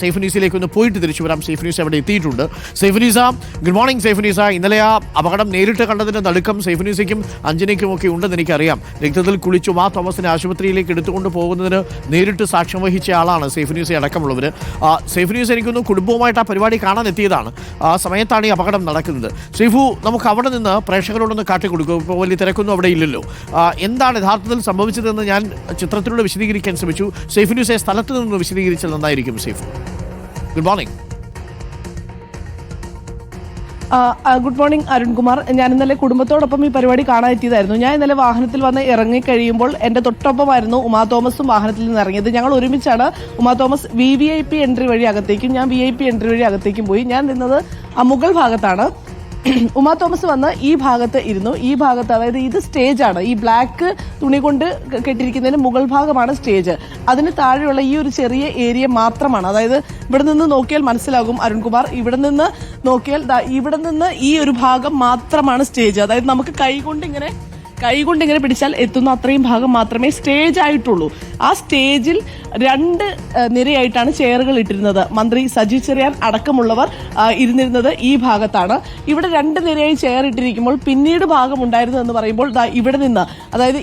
സൈഫുനീസിലേക്ക് ഒന്ന് പോയിട്ട് തിരിച്ചു വരാം. സൈഫുനീസ് അവിടെ എത്തിയിട്ടുണ്ട്. Saifunnisa, good morning Saifunnisa. ഇന്നലെ ആ അപകടം നേരിട്ട് കണ്ടതിന്റെ നടുക്കം സൈഫുനീസയ്ക്കും അഞ്ജനയ്ക്കും ഒക്കെ ഉണ്ടെന്ന് എനിക്കറിയാം. രക്തത്തിൽ കുളിച്ചു ഉമാ തോമസിനെ ആശുപത്രിയിലേക്ക് എടുത്തുകൊണ്ട് പോകുന്നതിന് നേരിട്ട് സാക്ഷ്യം വഹിച്ച ആളാണ് സൈഫുനീസ അടക്കമുള്ളവർ. സൈഫുനീസ് എനിക്കൊന്ന് കുടുംബവുമായിട്ട് ആ പരിപാടി കാണാൻ എത്തിയതാണ്. ആ സമയത്താണ് ഈ അപകടം നടക്കുന്നത്. സൈഫു, നമുക്ക് അവിടെ നിന്ന് പ്രേക്ഷകരോടൊന്ന് കാട്ടിക്കൊടുക്കും. ഇപ്പോൾ വലിയ തിരക്കൊന്നും അവിടെ ഇല്ലല്ലോ. എന്താണ് യഥാർത്ഥത്തിൽ സംഭവിച്ചതെന്ന് ഞാൻ ചിത്രത്തിലൂടെ വിശദീകരിക്കാൻ ശ്രമിച്ചു. സൈഫുനീസെ സ്ഥലത്ത് നിന്ന് വിശദീകരിച്ചാൽ നന്നായിരിക്കും. Saifu, good morning. Good morning Arunkumar. ഞാൻ ഇന്നലെ കുടുംബത്തോടൊപ്പം ഈ പരിപാടി കാണാൻ എത്തിയതായിരുന്നു. ഞാൻ ഇന്നലെ വാഹനത്തിൽ വന്ന് ഇറങ്ങിക്കഴിയുമ്പോൾ എന്റെ തൊട്ടൊപ്പമായിരുന്നു ഉമാ തോമസും വാഹനത്തിൽ നിന്ന് ഇറങ്ങിയത്. ഞങ്ങൾ ഒരുമിച്ചാണ് ഉമാ തോമസ് VIP എൻട്രി വഴി അകത്തേക്കും ഞാൻ VIP എൻട്രി വഴി അകത്തേക്കും പോയി. ഞാൻ നിന്നത് മുകൾ ഭാഗത്താണ്. ഉമാ തോമസ് വന്ന് ഈ ഭാഗത്ത് ഇരുന്നു. ഈ ഭാഗത്ത്, അതായത് ഇത് സ്റ്റേജാണ്. ഈ ബ്ലാക്ക് തുണി കൊണ്ട് കെട്ടിരിക്കുന്നതിന് മുകൾ ഭാഗമാണ് സ്റ്റേജ്. അതിന് താഴെയുള്ള ഈ ഒരു ചെറിയ ഏരിയ മാത്രമാണ്. അതായത് ഇവിടെ നിന്ന് നോക്കിയാൽ മനസ്സിലാകും അരുൺകുമാർ, ഇവിടെ നിന്ന് നോക്കിയാൽ ഇവിടെ നിന്ന് ഈ ഒരു ഭാഗം മാത്രമാണ് സ്റ്റേജ്. അതായത് നമുക്ക് കൈകൊണ്ട് ഇങ്ങനെ പിടിച്ചാൽ എത്തുന്ന അത്രയും ഭാഗം മാത്രമേ സ്റ്റേജ് ആയിട്ടുള്ളൂ. ആ സ്റ്റേജിൽ 2 നിരയായിട്ടാണ് ചെയറുകൾ ഇട്ടിരുന്നത്. മന്ത്രി സജി ചെറിയാൻ അടക്കമുള്ളവർ ഇരുന്നിരുന്നത് ഈ ഭാഗത്താണ്. ഇവിടെ 2 നിരയായി ചെയർ ഇട്ടിരിക്കുമ്പോൾ പിന്നീട് ഭാഗം ഉണ്ടായിരുന്നു എന്ന് പറയുമ്പോൾ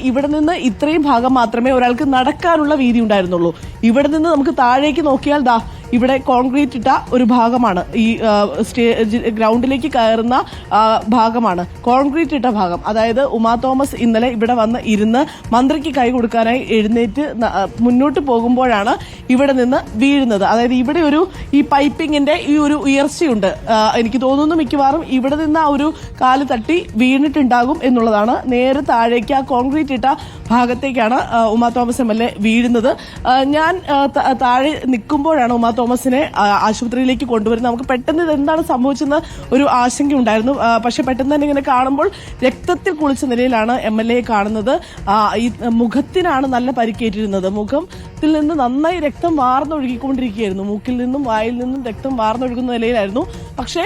ഇവിടെ നിന്ന് ഇത്രയും ഭാഗം മാത്രമേ ഒരാൾക്ക് നടക്കാനുള്ള വീതി ഉണ്ടായിരുന്നുള്ളൂ. ഇവിടെ നിന്ന് നമുക്ക് താഴേക്ക് നോക്കിയാൽ ഇവിടെ കോൺക്രീറ്റ് ഇട്ട ഒരു ഭാഗമാണ്. ഈ സ്റ്റേജ് ഗ്രൗണ്ടിലേക്ക് കയറുന്ന ഭാഗമാണ് കോൺക്രീറ്റ് ഇട്ട ഭാഗം. അതായത് ഉമാ തോമസ് ഇന്നലെ ഇവിടെ വന്ന് ഇരുന്ന് മന്ത്രിക്ക് കൈ കൊടുക്കാനായി എഴുന്നേറ്റ് മുന്നോട്ട് പോകുമ്പോഴാണ് ഇവിടെ നിന്ന് വീഴുന്നത്. അതായത് ഇവിടെ ഈ പൈപ്പിങ്ങിന്റെ ഈ ഒരു ഉയർച്ചയുണ്ട്. എനിക്ക് തോന്നുന്നു മിക്കവാറും ഇവിടെ നിന്ന് ആ ഒരു കാല് തട്ടി വീണിട്ടുണ്ടാകും എന്നുള്ളതാണ്. നേരെ താഴേക്ക് ആ കോൺക്രീറ്റ് ഇട്ട ഭാഗത്തേക്കാണ് ഉമാ തോമസ് MLA വീഴുന്നത്. ഞാൻ താഴെ നിൽക്കുമ്പോഴാണ് ഉമാ തോമസിനെ ആശുപത്രിയിലേക്ക് കൊണ്ടുവരുന്നത്. നമുക്ക് പെട്ടെന്ന് ഇത് എന്താണ് സംഭവിച്ചെന്ന് ഒരു ആശങ്ക ഉണ്ടായിരുന്നു. പക്ഷെ പെട്ടെന്ന് തന്നെ ഇങ്ങനെ കാണുമ്പോൾ രക്തത്തിൽ കുളിച്ച നിലയിലാണ് MLA കാണുന്നത്. ഈ മുഖത്തിനാണ് നല്ല പരിക്കേറ്റിരുന്നത്. മുഖത്തിൽ നിന്ന് നന്നായി രക്തം വാർന്നൊഴുകിക്കൊണ്ടിരിക്കുകയായിരുന്നു. മൂക്കിൽ നിന്നും വായിൽ നിന്നും രക്തം വാർന്നൊഴുകുന്ന നിലയിലായിരുന്നു. പക്ഷേ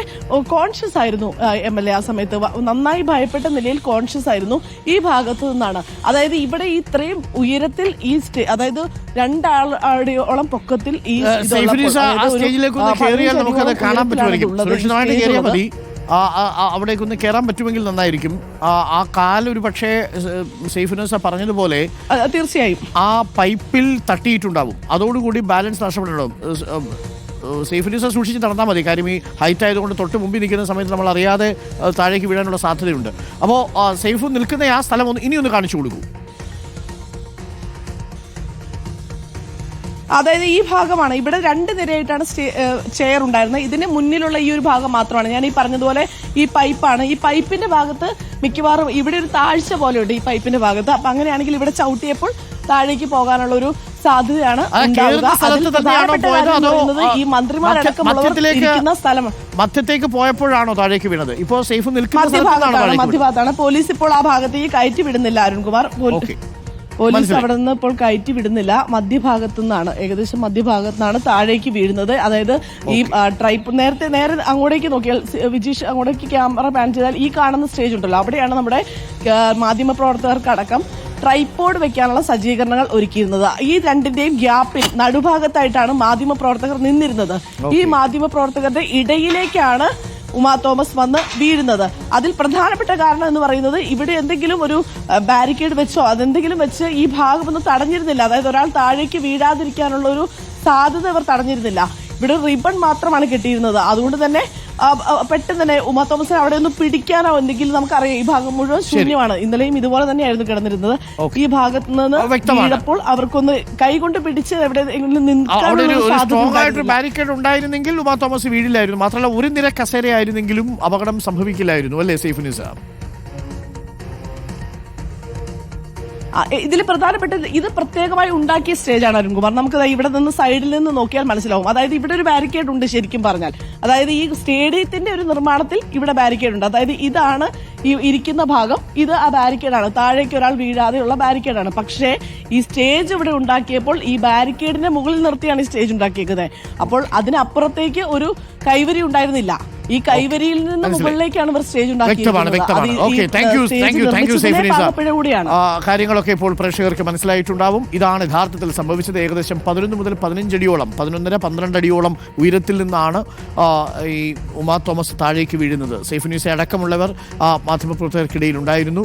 കോൺഷ്യസ് ആയിരുന്നു MLA ആ സമയത്ത്. നന്നായി ഭയപ്പെട്ട നിലയിൽ കോൺഷ്യസ് ആയിരുന്നു. ഈ ഭാഗത്ത് നിന്നാണ്, അതായത് ഇവിടെ ഇത്രയും ഉയരത്തിൽ ഈ അതായത് 2 ആളോളം പൊക്കത്തിൽ ഈ അവിടേക്കൊന്ന് കയറാൻ പറ്റുമെങ്കിൽ നന്നായിരിക്കും. ആ കാലൊരു പക്ഷേ സൈഫുനീസ പറഞ്ഞതുപോലെ തീർച്ചയായും ആ പൈപ്പിൽ തട്ടിയിട്ടുണ്ടാവും. അതോടുകൂടി ബാലൻസ് നഷ്ടപ്പെട്ടിട്ടുണ്ടാവും. സൈഫുനീസ സൂക്ഷിച്ച് നടന്നാൽ മതി. കാര്യം ഈ ഹൈറ്റ് ആയതുകൊണ്ട് തൊട്ട് മുമ്പിൽ നിൽക്കുന്ന സമയത്ത് നമ്മൾ അറിയാതെ താഴേക്ക് വീഴാനുള്ള സാധ്യതയുണ്ട്. അപ്പോൾ സൈഫു നിൽക്കുന്ന ആ സ്ഥലം ഇനിയൊന്ന് കാണിച്ചു കൊടുക്കൂ. അതായത് ഈ ഭാഗമാണ്. ഇവിടെ 2 നിരയായിട്ടാണ് ചെയർ ഉണ്ടായിരുന്നത്. ഇതിന് മുന്നിലുള്ള ഈ ഒരു ഭാഗം മാത്രമാണ്. ഞാൻ ഈ പറഞ്ഞതുപോലെ ഈ പൈപ്പാണ്. ഈ പൈപ്പിന്റെ ഭാഗത്ത് മിക്കവാറും ഇവിടെ ഒരു താഴ്ച പോലെയുണ്ട് ഈ പൈപ്പിന്റെ ഭാഗത്ത്. അപ്പൊ അങ്ങനെയാണെങ്കിൽ ഇവിടെ ചവിട്ടിയപ്പോൾ താഴേക്ക് പോകാനുള്ള ഒരു സാധ്യതയാണ് ഉണ്ടാവുക. ഈ മന്ത്രിമാരടക്കമുള്ളവർ സ്ഥലമാണ്. മധ്യത്തേക്ക് പോയപ്പോഴാണോ താഴേക്ക് വീണത്? ഇപ്പോൾ സേഫ് മധ്യഭാഗത്താണ്. പോലീസ് ഇപ്പോൾ ആ ഭാഗത്തേക്ക് കയറ്റി വിടുന്നില്ല അരുൺകുമാർ. പോലീസ് അവിടെ നിന്ന് ഇപ്പോൾ കയറ്റി വിടുന്നില്ല. മധ്യഭാഗത്തു നിന്നാണ്, ഏകദേശം മധ്യഭാഗത്തു നിന്നാണ് താഴേക്ക് വീഴുന്നത്. അതായത് ഈ നേരെ അങ്ങോട്ടേക്ക് നോക്കിയാൽ, വിജീഷ് അങ്ങോട്ടേക്ക് ക്യാമറ പാൻ ചെയ്താൽ ഈ കാണുന്ന സ്റ്റേജ് ഉണ്ടല്ലോ, അവിടെയാണ് നമ്മുടെ മാധ്യമപ്രവർത്തകർക്കടക്കം ട്രൈപോഡ് വെക്കാനുള്ള സജ്ജീകരണങ്ങൾ ഒരുക്കിയിരുന്നത്. ഈ 2ന്റെയും ഗ്യാപ്പിൽ നടുഭാഗത്തായിട്ടാണ് മാധ്യമപ്രവർത്തകർ നിന്നിരുന്നത്. ഈ മാധ്യമപ്രവർത്തകരുടെ ഇടയിലേക്കാണ് ഉമാ തോമസ് വന്ന് വീഴുന്നത്. അതിൽ പ്രധാനപ്പെട്ട കാരണം എന്ന് പറയുന്നത് ഇവിടെ എന്തെങ്കിലും ഒരു ബാരിക്കേഡ് വെച്ചോ അതെന്തെങ്കിലും വെച്ച് ഈ ഭാഗമൊന്നും തടഞ്ഞിരുന്നില്ല. അതായത് ഒരാൾ താഴേക്ക് വീഴാതിരിക്കാനുള്ള ഒരു സാധ്യത ഇവർ തടഞ്ഞിരുന്നില്ല. ഇവിടെ റിബൺ മാത്രമാണ് കെട്ടിയിരുന്നത്. അതുകൊണ്ട് തന്നെ പെട്ടെന്ന് തന്നെ ഉമാ തോമസിനെ അവിടെ ഒന്ന് പിടിക്കാനോ എന്തെങ്കിലും നമുക്കറിയാം. ഈ ഭാഗം മുഴുവൻ ശൂന്യമാണ്. ഇന്നലെയും ഇതുപോലെ തന്നെയായിരുന്നു കിടന്നിരുന്നത്. ഈ ഭാഗത്ത് നിന്ന് വീഴപ്പോൾ അവർക്കൊന്ന് കൈകൊണ്ട് പിടിച്ച് എവിടെയെങ്കിലും ബാരിക്കേഡ് ഉണ്ടായിരുന്നെങ്കിൽ ഉമാ തോമസ് വീഴില്ലായിരുന്നു. മാത്രമല്ല ഒരു നിര കസേരയായിരുന്നെങ്കിലും അപകടം സംഭവിക്കില്ലായിരുന്നു, അല്ലേ സൈഫുനീസ? ഇതിൽ പ്രധാനപ്പെട്ട ഇത് പ്രത്യേകമായി ഉണ്ടാക്കിയ സ്റ്റേജാണ് അരുൺകുമാർ. നമുക്ക് ഇവിടെ നിന്ന് സൈഡിൽ നിന്ന് നോക്കിയാൽ മനസ്സിലാവും. അതായത് ഇവിടെ ഒരു ബാരിക്കേഡ് ഉണ്ട് ശരിക്കും പറഞ്ഞാൽ. അതായത് ഈ സ്റ്റേഡിയത്തിന്റെ ഒരു നിർമ്മാണത്തിൽ ഇവിടെ ബാരിക്കേഡ് ഉണ്ട്. അതായത് ഇതാണ് ഈ ഇരിക്കുന്ന ഭാഗം, ഇത് ആ ബാരിക്കേഡാണ്. താഴേക്ക് ഒരാൾ വീഴാതെയുള്ള ബാരിക്കേഡാണ്. പക്ഷേ ഈ സ്റ്റേജ് ഇവിടെ ഉണ്ടാക്കിയപ്പോൾ ഈ ബാരിക്കേഡിന്റെ മുകളിൽ നിർത്തിയാണ് ഈ സ്റ്റേജ് ഉണ്ടാക്കിയേക്കുന്നത്. അപ്പോൾ അതിനപ്പുറത്തേക്ക് ഒരു കൈവരി ഉണ്ടായിരുന്നില്ല. ഈ കൈവരിയിൽ നിന്ന് മുകളിലേക്കാണ് ഇവർ സ്റ്റേജ് വ്യക്തമാണ്. Okay, thank you Saifunisa. കൂടിയാണ് കാര്യങ്ങളൊക്കെ ഇപ്പോൾ പ്രേക്ഷകർക്ക് മനസ്സിലായിട്ടുണ്ടാവും. ഇതാണ് യഥാർത്ഥത്തിൽ സംഭവിച്ചത്. ഏകദേശം 11 മുതൽ 15 അടിയോളം 11.5-12 അടിയോളം ഉയരത്തിൽ നിന്നാണ് ഈ ഉമാ തോമസ് താഴേക്ക് വീഴുന്നത്. സൈഫുനിസ അടക്കമുള്ളവർ മാധ്യമപ്രവർത്തകർക്കിടയിൽ ഉണ്ടായിരുന്നു.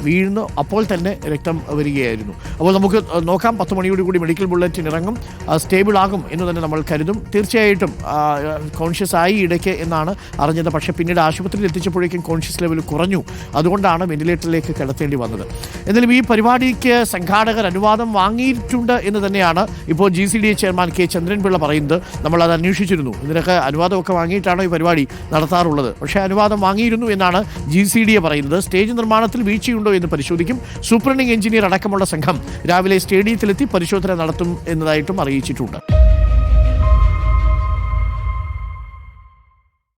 വീഴുന്നു അപ്പോൾ തന്നെ രക്തം വരികയായിരുന്നു. അപ്പോൾ നമുക്ക് നോക്കാം, 10 മണിയോട് കൂടി മെഡിക്കൽ ബുള്ളറ്റിൻ ഇറങ്ങും. സ്റ്റേബിൾ ആകും എന്ന് തന്നെ നമ്മൾ കരുതും. തീർച്ചയായിട്ടും കോൺഷ്യസ് ആയി ഇടയ്ക്ക് എന്നാണ് അറിഞ്ഞത്. പക്ഷേ പിന്നീട് ആശുപത്രിയിൽ എത്തിച്ചപ്പോഴേക്കും കോൺഷ്യസ് ലെവൽ കുറഞ്ഞു. അതുകൊണ്ടാണ് വെന്റിലേറ്ററിലേക്ക് കിടത്തേണ്ടി വന്നത്. എന്നാലും ഈ പരിപാടിക്ക് സംഘാടകർ അനുവാദം വാങ്ങിയിട്ടുണ്ട് എന്ന് തന്നെയാണ് ഇപ്പോൾ GCDA ചെയർമാൻ K. ചന്ദ്രൻപിള്ള പറയുന്നത്. നമ്മളത് അന്വേഷിച്ചിരുന്നു. ഇതിനൊക്കെ അനുവാദമൊക്കെ വാങ്ങിയിട്ടാണോ ഈ പരിപാടി നടത്താറുള്ളത്? പക്ഷേ അനുവാദം വാങ്ങിയിരുന്നു എന്നാണ് GCDA പറയുന്നത്. സ്റ്റേജ് നിർമ്മാണത്തിൽ വീഴ്ചയുണ്ടോ എന്ന് പരിശോധിക്കും. സൂപ്രണ്ടിംഗ് എഞ്ചിനീയർ അടക്കമുള്ള സംഘം രാവിലെ സ്റ്റേഡിയത്തിലെത്തി പരിശോധന നടത്തും എന്നതായിട്ടും അറിയിച്ചിട്ടുണ്ട്.